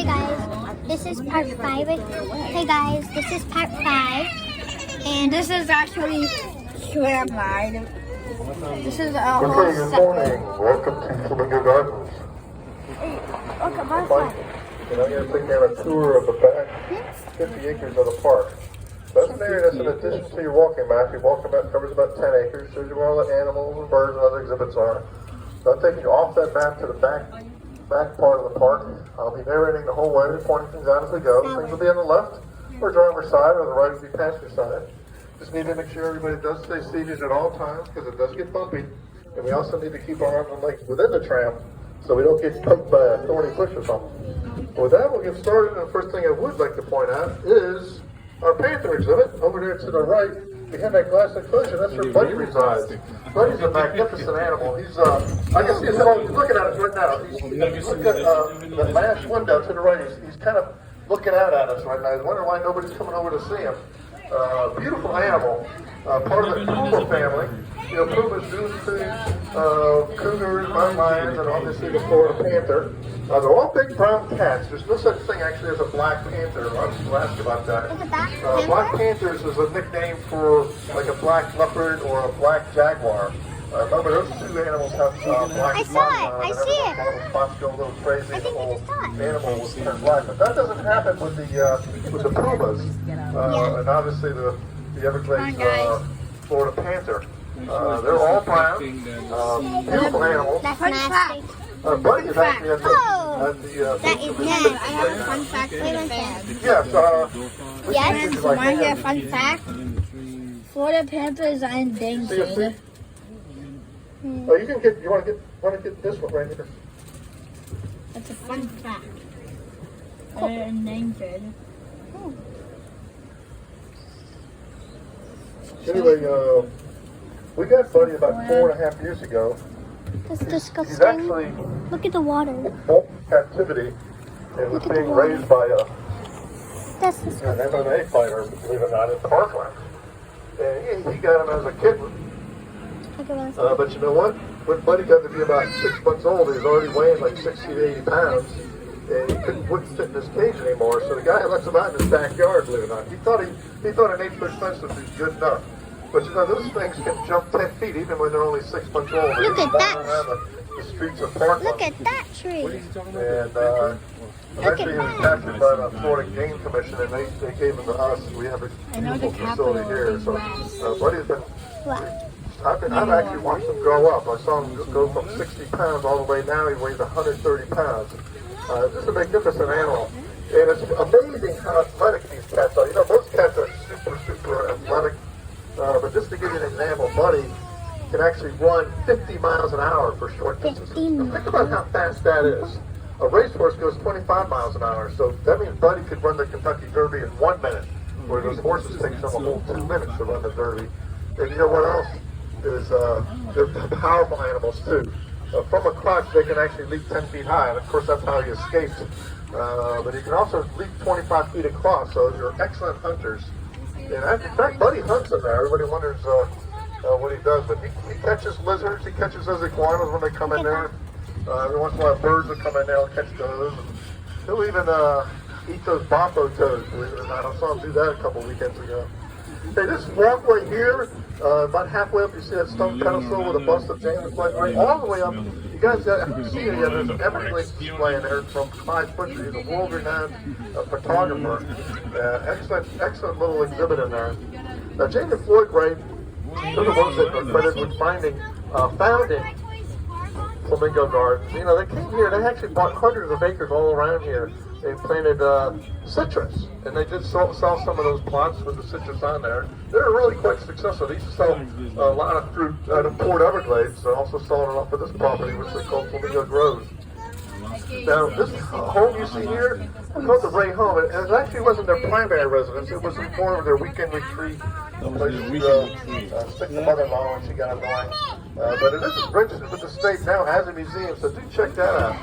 Hey guys, this is part 5. Hey guys, this is part 5. And This is actually swim ride. This is a Okay, whole good morning. Welcome to Flamingo Gardens. Look at my side. And I'm going to take you on a tour of the back 50 acres of the park. That's an area that's in addition to your walking map. Your walking map covers about 10 acres, shows you where all the animals and birds and other exhibits are. So I'm taking you off that map to the back part of the park. I'll be narrating the whole way, pointing things out as we go. Things will be on the left or driver's side, or the right will be passenger side. Just need to make sure everybody does stay seated at all times because it does get bumpy. And we also need to keep our arms and legs within the tram so we don't get poked by a thorny bush or something. With that, we'll get started. And the first thing I would like to point out is our panther exhibit over there to the right. Behind that glass enclosure, that's where Buddy resides. Buddy's a magnificent animal. He's, I can see his head, he's looking at us right now. He's looking at the last window to the right. He's kind of looking out at us right now. He's wondering why nobody's coming over to see him. Beautiful animal, part of the puma family. You know, pumas do food, cougars, mountain lions, and obviously the Florida panther. They're all big brown cats. There's no such thing actually as a black panther. A lot of people ask about that. Black panthers is a nickname for like a black leopard or a black jaguar. Remember, those two animals have black spots on them. I see it. Little spots go a little crazy. I think I just saw it. The animal will turn black, but that doesn't happen with the pumas, and obviously the Everglades Florida panther. They're all brown, beautiful animals. That's nasty. Buddy is actually at the That is nasty. I have a fun fact for the fans. yes. Yes? Want to hear a fun fact? Florida panthers are endangered. Oh, you want to get this one right here. That's a fun fact. They're endangered. Anyway, we got Buddy about 4.5 years ago. That's He's disgusting. actually Look at the water. both captivity and was Look at being the water. raised by That's an disgusting. MMA fighter, believe it or not, in Parkland. And he got him as a kitten. But you know what? When Buddy got to be about 6 months old, he was already weighing like 60 to 80 pounds. And wouldn't fit in his cage anymore. So the guy lets him out in his backyard, believe it or not. He thought an 8-foot fence would be good enough. But you know, those things can jump 10 feet even when they're only 6 months old. Look at that. Around the streets of Parkland. Look at that tree. And eventually he was captured by the Florida Game Commission, and they gave him to us. We have a beautiful facility here. So Buddy's been... Wow. I've actually watched him grow up. I saw him go from 60 pounds all the way now. He weighs 130 pounds. This is a magnificent animal. And it's amazing how athletic these cats are. You know, most cats are super athletic. But just to give you an example, Buddy can actually run 50 miles an hour for short distances. Now, think about how fast that is. A racehorse goes 25 miles an hour. So that means Buddy could run the Kentucky Derby in 1 minute, where those horses take them a whole 2 minutes to run the Derby. And you know what else? They're powerful animals too. From a crotch, they can actually leap 10 feet high, and of course that's how he escaped. But he can also leap 25 feet across, so they're excellent hunters. And in fact, Buddy hunts in there. Everybody wonders what he does, but he catches lizards, he catches those iguanas when they come in there. Every once in a while, birds will come in there and catch those. He'll even eat those bafo toads, believe it or not. I saw him do that a couple weekends ago. Hey, this walkway here, about halfway up, you see that stone pedestal with a bust of James Blake, right all the way up. You guys haven't seen it yet. There's an Everglades display in there from Clyde Butcher. He's a world-renowned photographer. Excellent little exhibit in there. Now, Jane and Floyd Gray, they're the ones that are credited with founding Flamingo Gardens. You know, they came here, they actually bought hundreds of acres all around here. They planted citrus, and they did sell some of those plots with the citrus on there. They're really quite successful. They used to sell a lot of fruit out of Port Everglades. They're also selling it off of this property, which they call Flamingo Groves. Now, this home you see here, we call it the Ray home. It actually wasn't their primary residence. It was more of their weekend retreat. A place to stick the mother-in-law when she got annoying. But it is registered with the state now as a museum, so do check that out.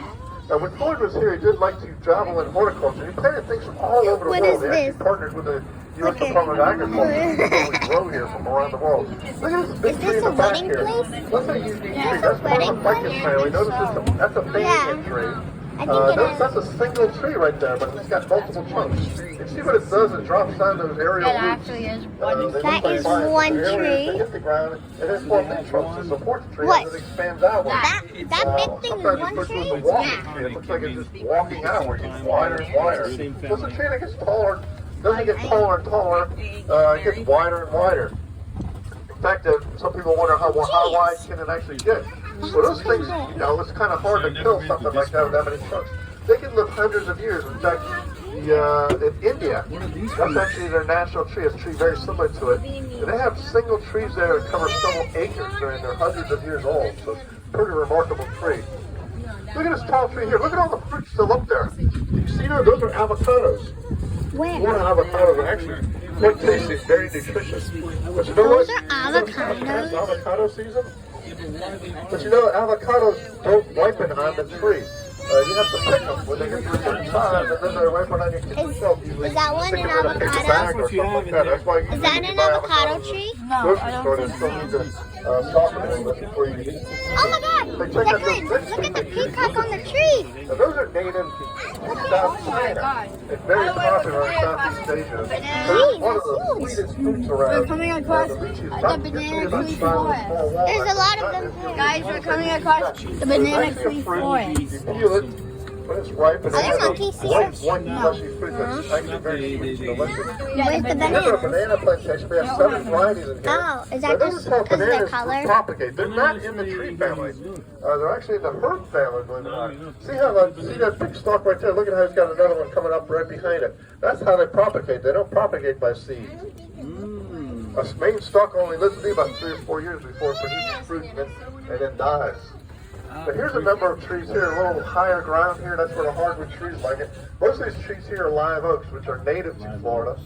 Now, when Floyd was here, he did like to travel in horticulture. He planted things from all over the world. He actually partnered with the U.S. Department of Agriculture to grow here from around the world. Look at this big tree in the back here. That's a unique tree. That's part of the ficus family. Notice that's a banyan tree. I think Notice it that's a single tree right there, but it's got multiple trunks. You see what it does? It drops down those aerial It roots. actually is one. That is one tree. To hit the ground, and then form new trunks to support the tree What? as it expands outward. That big thing is Sometimes one it looks tree? like a walking tree. It looks like it's just walking outward. It gets wider and wider. So it's a tree that gets taller, doesn't get taller and taller, it gets wider and wider. In fact, some people wonder how wide can it actually get. Well, those things, you know, it's kind of hard to kill something like that with that many trunks. They can live hundreds of years. In fact, in India, that's actually their national tree. It's a tree very similar to it. And they have single trees there that cover several acres and they're hundreds of years old. So it's a pretty remarkable tree. Look at this tall tree here. Look at all the fruit still up there. You see those? Those are avocados. Where? One avocados are actually quite tasty, very nutritious. But you know Those what? are avocados. It's avocado season. But you know, avocados don't ripen on the tree. You have to pick them when they get to a certain size, and then they're ripen on your kitchen shelf. Is that one Stick an them in a paper bag avocado? or something like that. That's why you Is that usually an buy avocado avocados tree? No, I grocery don't store. think They still need to soften it a little bit before you eat it. Oh my God! Declan, look at the peacock on the tree. Now, those are native to South China. It's very popular in Southeast Asia. It's one of the sweetest fruits around. We're coming across The the banana tree forest. There's a lot of them here. Guys, we're coming across the banana tree forest. You peel it when it's ripe and it Other has monkeys a see white, it? fleshy fruit that's actually very sweet and delicious. Where's the This is a banana? banana plantation. We have 7 varieties in here. Oh, is Now, that those just are called because of their bananas color? propagate. They're not in the tree family. They're actually in the herb family, believe it or not. See that big stalk right there? Look at how he's got another one coming up right behind it. That's how they propagate. They don't propagate by seed. A main stalk only lives to be about 3 or 4 years before it produces fruit and then dies. But here's a number of trees here, a little higher ground here. That's where the hardwood trees like it. Most of these trees here are live oaks, which are native to Florida.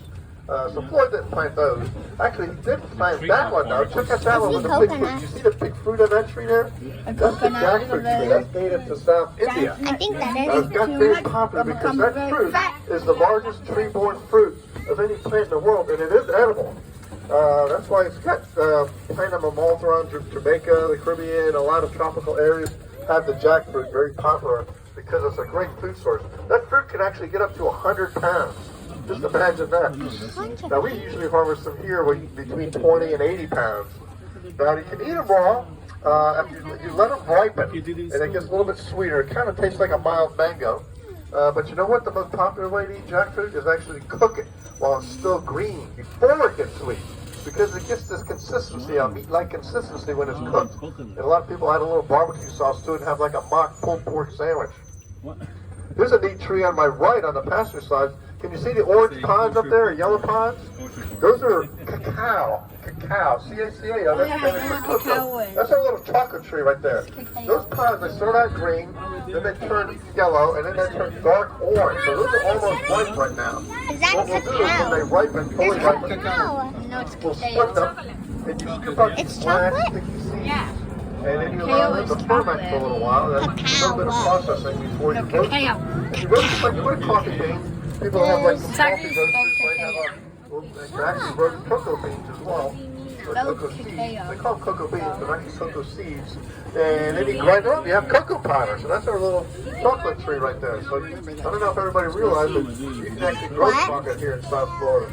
So Floyd didn't plant those. Actually, he did plant that one though. Check out that one with the big fruit. You see the big fruit on that tree there? That's the jackfruit tree. That's native to South India. I think that Now, is. it's got very popular because that fruit is the largest tree-borne fruit of any plant in the world, and it is edible. That's why it's got plant malls around Jamaica, the Caribbean, a lot of tropical areas have the jackfruit very popular because it's a great food source. That fruit can actually get up to 100 pounds. Just imagine that. Now we usually harvest them here between 20 and 80 pounds. Now you can eat them raw. If you let them ripen, and it gets a little bit sweeter. It kind of tastes like a mild mango. But you know what? The most popular way to eat jackfruit is actually cook it while it's still green before it gets sweet. Because it gets this consistency, a meat-like consistency when it's cooked. And a lot of people add a little barbecue sauce to it and have like a mock pulled pork sandwich. Here's a neat tree on my right on the pasture side. Can you see the orange pods up there, yellow pods? Those are cacao. Cacao, C-A-C-A. That's Spanish for cocoa. That's our little chocolate tree right there. Those pods, they start out green, then they turn yellow, and then they turn dark orange. So those are almost ripe right now. Is that What we'll do is when they cacao? ripen, fully There's ripen, cacao. No, it's we'll split them, and you scoop out It's these black, chocolate? sticky seeds. Yeah. And then you allow them to ferment for a little while. That's a little bit of processing before you roast them. If you roast them like you would a coffee bean, people have like some coffee roasters might have you actually roast cocoa beans as well. Or cocoa seeds. They call them cocoa beans, but actually cocoa seeds. And then you grind them up, you have cocoa powder. So that's our little chocolate tree right there. So I don't know if everybody realizes you can actually grow chocolate here in South Florida.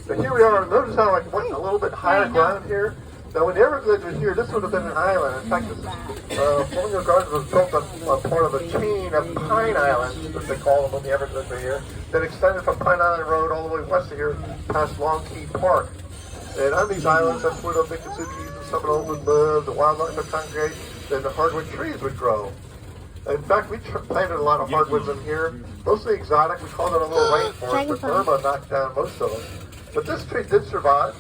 But here we are. Notice how like went a little bit higher ground here. Now, when the Everglades were here, this would have been an island. In fact, Flamingo Gardens was built on part of a chain of pine islands, as they call them when the Everglades were here, that extended from Pine Island Road all the way west of here past Long Key Park. And on these islands, that's where the Miccosukis and Seminoles would live, the wildlife would congregate, and the hardwood trees would grow. In fact, we planted a lot of hardwoods in here, mostly exotic. We called it a little rainforest, but Irma knocked down most of them. But this tree did survive.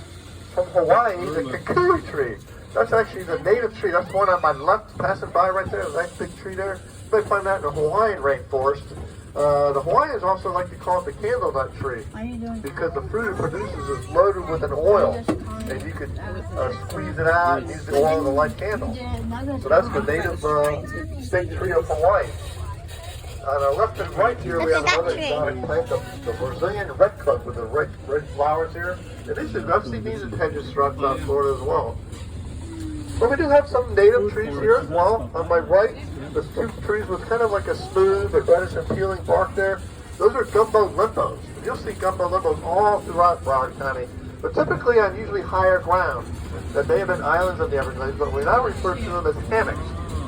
From Hawaii, the kukui tree. That's actually the native tree. That's the one on my left, passing by right there. That big tree there. You may find that in the Hawaiian rainforest. The Hawaiians also like to call it the candle nut tree because the fruit it produces is loaded with an oil, and you could squeeze it out and use the oil to light candles. So that's the native state tree of Hawaii. On our left and right here, we have another exotic plant, the Brazilian redclip with the red flowers here. And I've seen these in hedges throughout South Florida as well. But we do have some native trees here as well. On my right, there's two trees with kind of like a smooth or reddish and peeling bark there. Those are gumbo limbos. You'll see gumbo limbos all throughout Broward County, but typically on usually higher ground. That may have been islands of the Everglades, but we now refer to them as hammocks.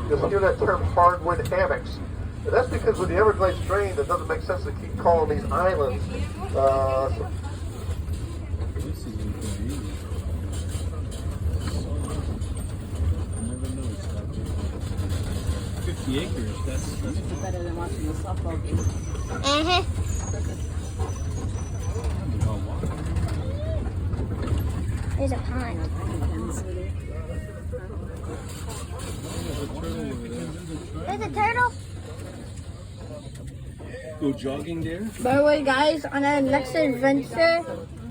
You'll hear that term hardwood hammocks. And that's because with the Everglades drained, it doesn't make sense to keep calling these islands. 50 acres, that's better than watching the softball game. There's a pond. There's a turtle. Go jogging there? By the way, guys, on our next adventure,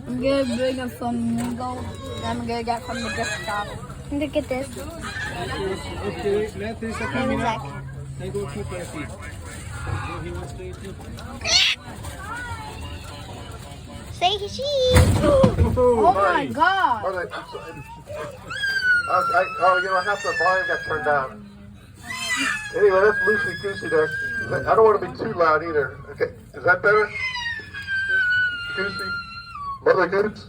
I'm gonna bring a flamingo that I'm gonna get from the gift shop. Look at this. Okay, let this Hey, what's that? I go to Kathy. He wants to eat it. Say cheese. Oh my god! Half the volume got turned down. Anyway, that's loosey goosey there. I don't want to be too loud either. Okay, is that better? Goosey? Mother Goose?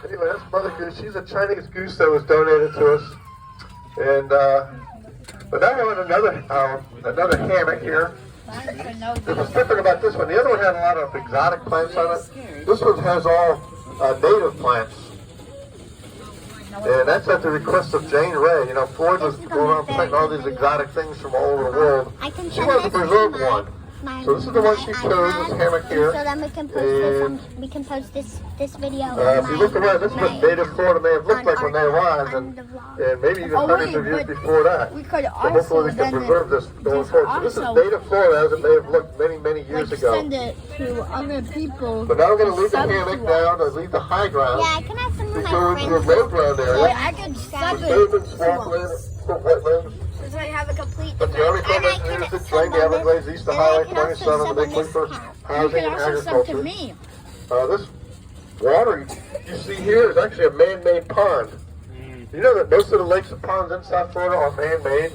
Anyway, that's Mother Goose. She's a Chinese goose that was donated to us. And, but now we're on another hammock here. There's what's different about this one. The other one had a lot of exotic plants on it. This one has all native plants. And that's at the request of Jane Ray. You know, Ford was going around planting all these exotic things from all over the world. She wanted to preserve one. So this is the one she chose, this hammock here. So then we can post this. We can post this video. If you look around, this is what native Florida may have looked like when they arrived, and maybe even hundreds of years before that. We could So also hopefully we can preserve this going forward. So this is native Florida as it may have looked many years ago. Send it to other people. But now we're going to leave the hammock down and leave the high ground. Yeah, I can have some of We my go into the friends. low ground Wait, area. I could send With it urban to swampland, us. wetlands. So I have a complete. But the Army Corps of Engineers that drained the Everglades east of Highway 27, they came for You housing can and also send to agriculture. me. This water you see here is actually a man-made pond. You know that most of the lakes and ponds in South Florida are man-made?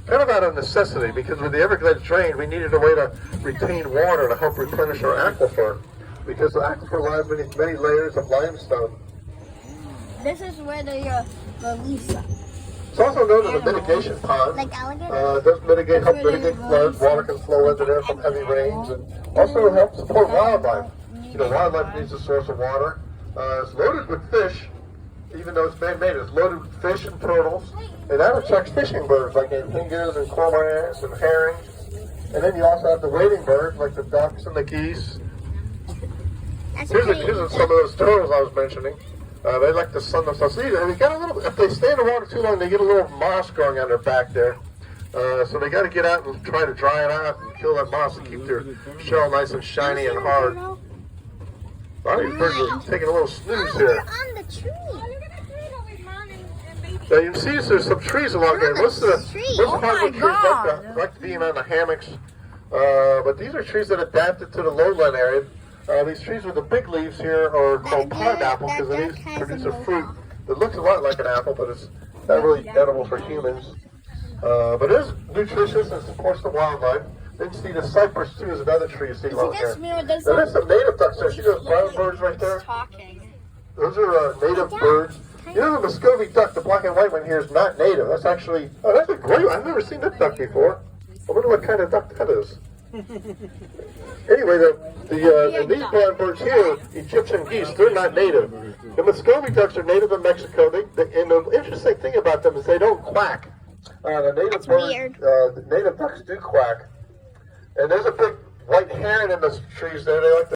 Kind of out of necessity, because with the Everglades drained, we needed a way to retain water to help replenish our aquifer, because the aquifer lies beneath many layers of limestone. This is where they release them. It's also known as a mitigation pond. Like alligators? It does help mitigate floods. Water can flow into there from heavy rains, and also help support wildlife. You know, wildlife needs a source of water. It's loaded with fish, even though it's man-made. It's loaded with fish and turtles, and that attracts fishing birds like anhingas and cormorants and herrings. And then you also have the wading birds like the ducks and the geese. That's Here's pretty. some of those turtles I was mentioning. They like to sun themselves. See, they get a little. If they stay in the water too long, they get a little moss growing on their back there. So they got to get out and try to dry it out and kill that moss and keep their shell nice and shiny and hard. A lot of these birds are taking a little snooze Oh, here. they're on the tree. Now you can see there's some trees along there. Most of the Oh my hardwood trees God. like being on the hammocks, but these are trees that adapted to the lowland area. These trees with the big leaves here are called pineapple because they produce a fruit that looks a lot like an apple, but it's not really edible for humans. But it is nutritious and supports the wildlife. Then you see the cypress too is another tree you see along here. Now there's some native ducks there. See those brown birds right there? Talking. Those are native birds. You know the Muscovy duck, the black and white one here, is not native. That's actually, that's a great one. I've never seen that duck before. I wonder what kind of duck that is. Anyway, these brown birds here, Egyptian geese, they're not native. The Muscovy ducks are native in Mexico. And the interesting thing about them is they don't quack. The native birds, the native ducks do quack. And there's a big white heron in the trees there. They like to